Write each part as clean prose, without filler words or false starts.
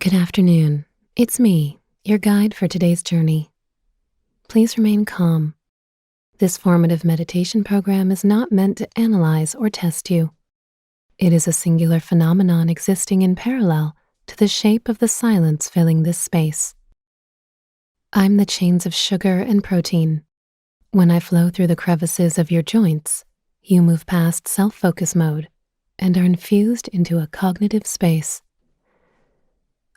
Good afternoon. It's me, your guide for today's journey. Please remain calm. This formative meditation program is not meant to analyze or test you. It is a singular phenomenon existing in parallel to the shape of the silence filling this space. I'm the chains of sugar and protein. When I flow through the crevices of your joints, you move past self-focus mode and are infused into a cognitive space.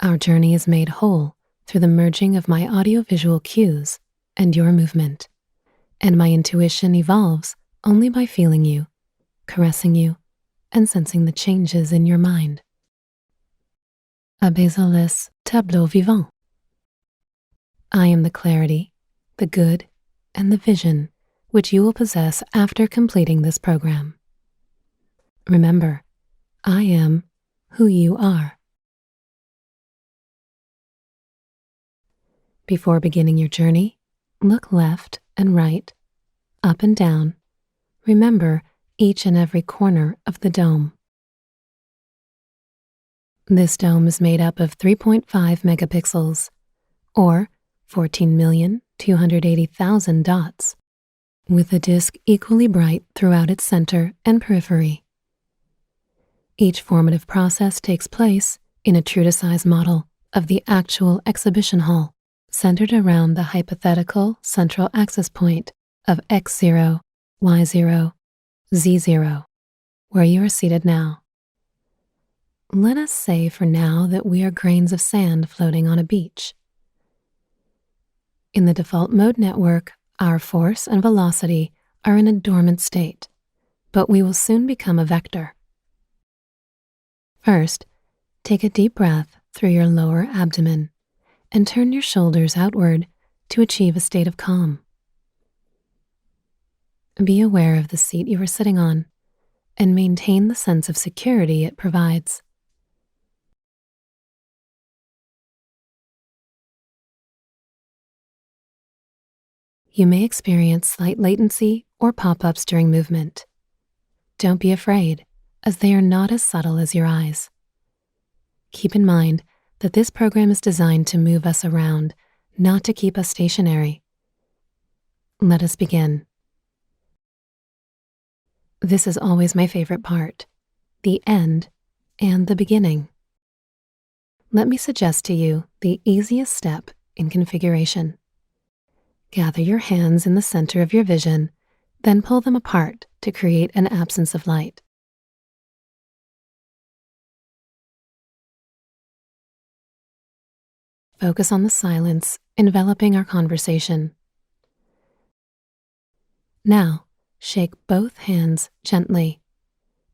Our journey is made whole through the merging of my audiovisual cues and your movement, and my intuition evolves only by feeling you, caressing you, and sensing the changes in your mind. Abezolis tableau vivant. I am the clarity, the good, and the vision which you will possess after completing this program. Remember, I am who you are. Before beginning your journey, look left and right, up and down. Remember each and every corner of the dome. This dome is made up of 3.5 megapixels, or 14,280,000 dots, with a disk equally bright throughout its center and periphery. Each formative process takes place in a true-to-size model of the actual exhibition hall, centered around the hypothetical central axis point of x0, y0, z0, where you are seated now. Let us say for now that we are grains of sand floating on a beach. In the default mode network, our force and velocity are in a dormant state, but we will soon become a vector. First, take a deep breath through your lower abdomen and turn your shoulders outward to achieve a state of calm. Be aware of the seat you are sitting on and maintain the sense of security it provides. You may experience slight latency or pop-ups during movement. Don't be afraid, as they are not as subtle as your eyes. Keep in mind that this program is designed to move us around, not to keep us stationary. Let us begin. This is always my favorite part, the end and the beginning. Let me suggest to you the easiest step in configuration. Gather your hands in the center of your vision, then pull them apart to create an absence of light. Focus on the silence enveloping our conversation. Now, shake both hands gently,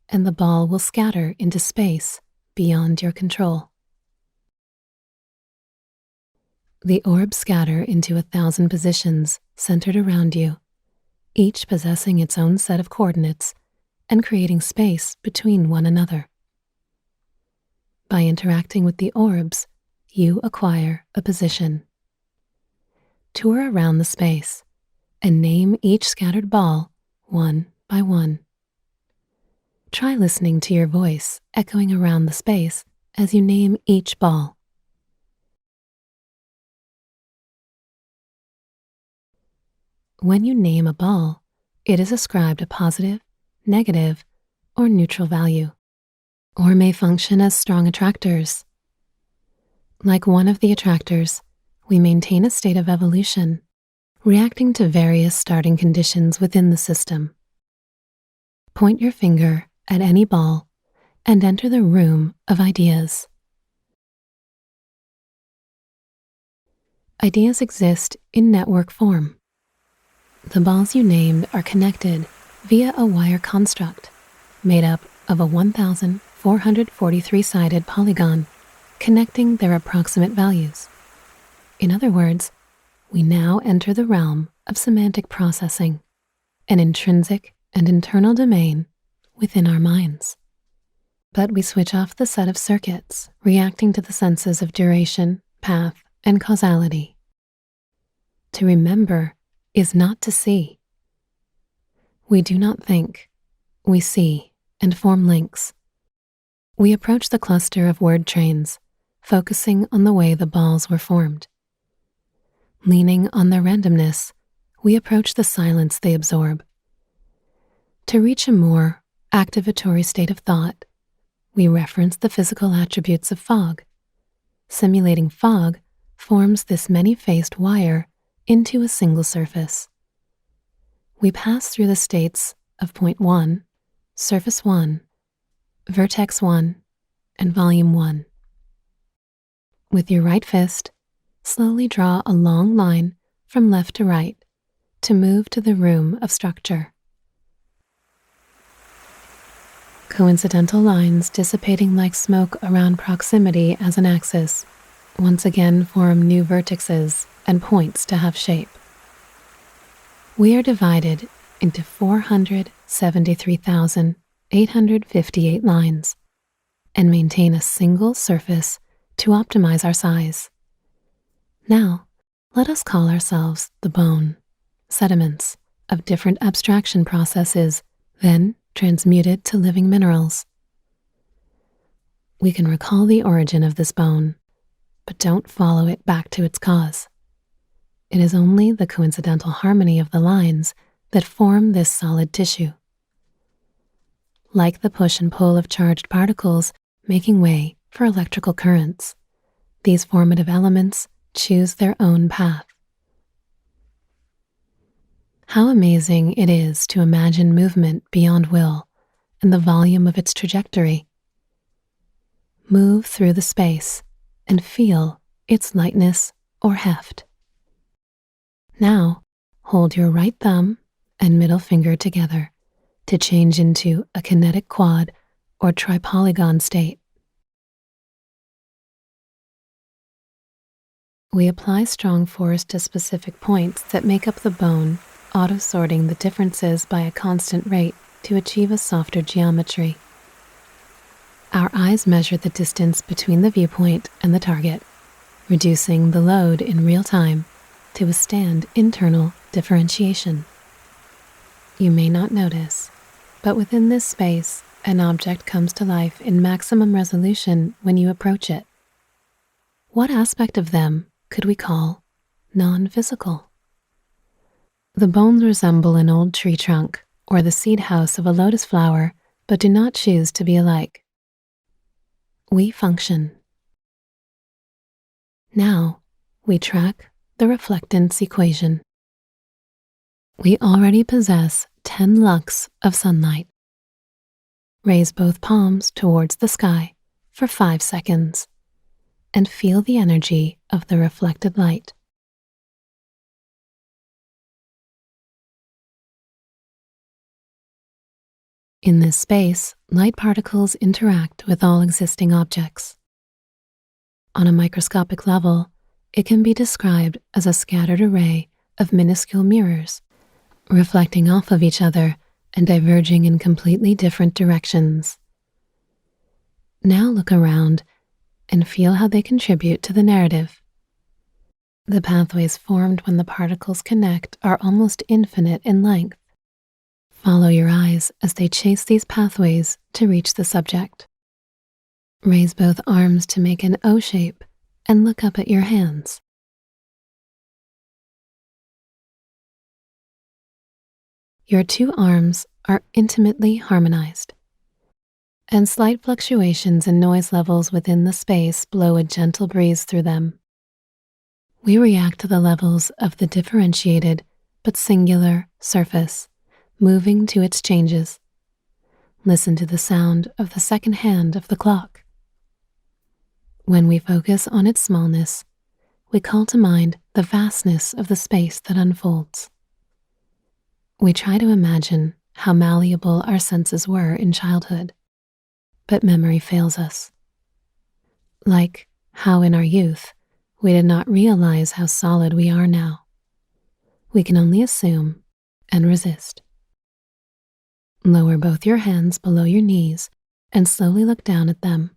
and the ball will scatter into space beyond your control. The orbs scatter into 1,000 positions centered around you, each possessing its own set of coordinates and creating space between one another. By interacting with the orbs, you acquire a position. Tour around the space and name each scattered ball one by one. Try listening to your voice echoing around the space as you name each ball. When you name a ball, it is ascribed a positive, negative, or neutral value, or may function as strong attractors. Like one of the attractors, we maintain a state of evolution, reacting to various starting conditions within the system. Point your finger at any ball and enter the room of ideas. Ideas exist in network form. The balls you named are connected via a wire construct made up of a 1,443-sided polygon connecting their approximate values. In other words, we now enter the realm of semantic processing, an intrinsic and internal domain within our minds. But we switch off the set of circuits reacting to the senses of duration, path, and causality. To remember is not to see. We do not think, we see and form links. We approach the cluster of word trains, focusing on the way the balls were formed. Leaning on their randomness, we approach the silence they absorb. To reach a more activatory state of thought, we reference the physical attributes of fog. Simulating fog forms this many-faced wire into a single surface. We pass through the states of point 1, surface 1, vertex 1, and volume 1. With your right fist, slowly draw a long line from left to right to move to the room of structure. Coincidental lines dissipating like smoke around proximity as an axis once again form new vertices and points to have shape. We are divided into 473,858 lines and maintain a single surface to optimize our size. Now, let us call ourselves the bone, sediments of different abstraction processes, then transmuted to living minerals. We can recall the origin of this bone, but don't follow it back to its cause. It is only the coincidental harmony of the lines that form this solid tissue. Like the push and pull of charged particles making way for electrical currents, these formative elements choose their own path. How amazing it is to imagine movement beyond will and the volume of its trajectory. Move through the space and feel its lightness or heft. Now, hold your right thumb and middle finger together to change into a kinetic quad or tripolygon state. We apply strong force to specific points that make up the bone, auto-sorting the differences by a constant rate to achieve a softer geometry. Our eyes measure the distance between the viewpoint and the target, reducing the load in real time to withstand internal differentiation. You may not notice, but within this space, an object comes to life in maximum resolution when you approach it. What aspect of them could we call non-physical? The bones resemble an old tree trunk or the seed house of a lotus flower, but do not choose to be alike. We function. Now, we track the reflectance equation. We already possess 10 lux of sunlight. Raise both palms towards the sky for 5 seconds and feel the energy of the reflected light. In this space, light particles interact with all existing objects. On a microscopic level, it can be described as a scattered array of minuscule mirrors, reflecting off of each other and diverging in completely different directions. Now look around and feel how they contribute to the narrative. The pathways formed when the particles connect are almost infinite in length. Follow your eyes as they chase these pathways to reach the subject. Raise both arms to make an O shape and look up at your hands. Your two arms are intimately harmonized, and slight fluctuations in noise levels within the space blow a gentle breeze through them. We react to the levels of the differentiated but singular surface, moving to its changes. Listen to the sound of the second hand of the clock. When we focus on its smallness, we call to mind the vastness of the space that unfolds. We try to imagine how malleable our senses were in childhood, but memory fails us. Like how in our youth, we did not realize how solid we are now. We can only assume and resist. Lower both your hands below your knees and slowly look down at them.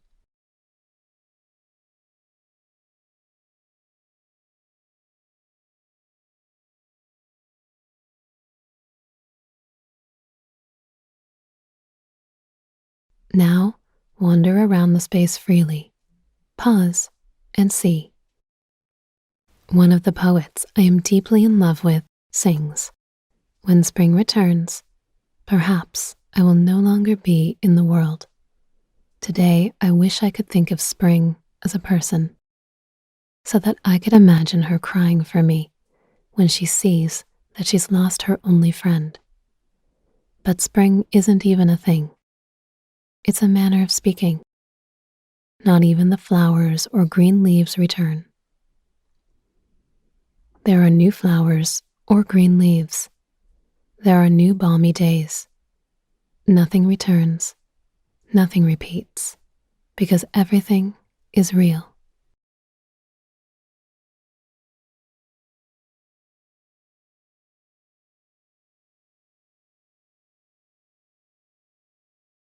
Now, wander around the space freely. Pause and see. One of the poets I am deeply in love with sings, "When spring returns, perhaps I will no longer be in the world. Today I wish I could think of spring as a person, so that I could imagine her crying for me when she sees that she's lost her only friend. But spring isn't even a thing. It's a manner of speaking. Not even the flowers or green leaves return. There are new flowers or green leaves. There are new balmy days. Nothing returns, nothing repeats, because everything is real."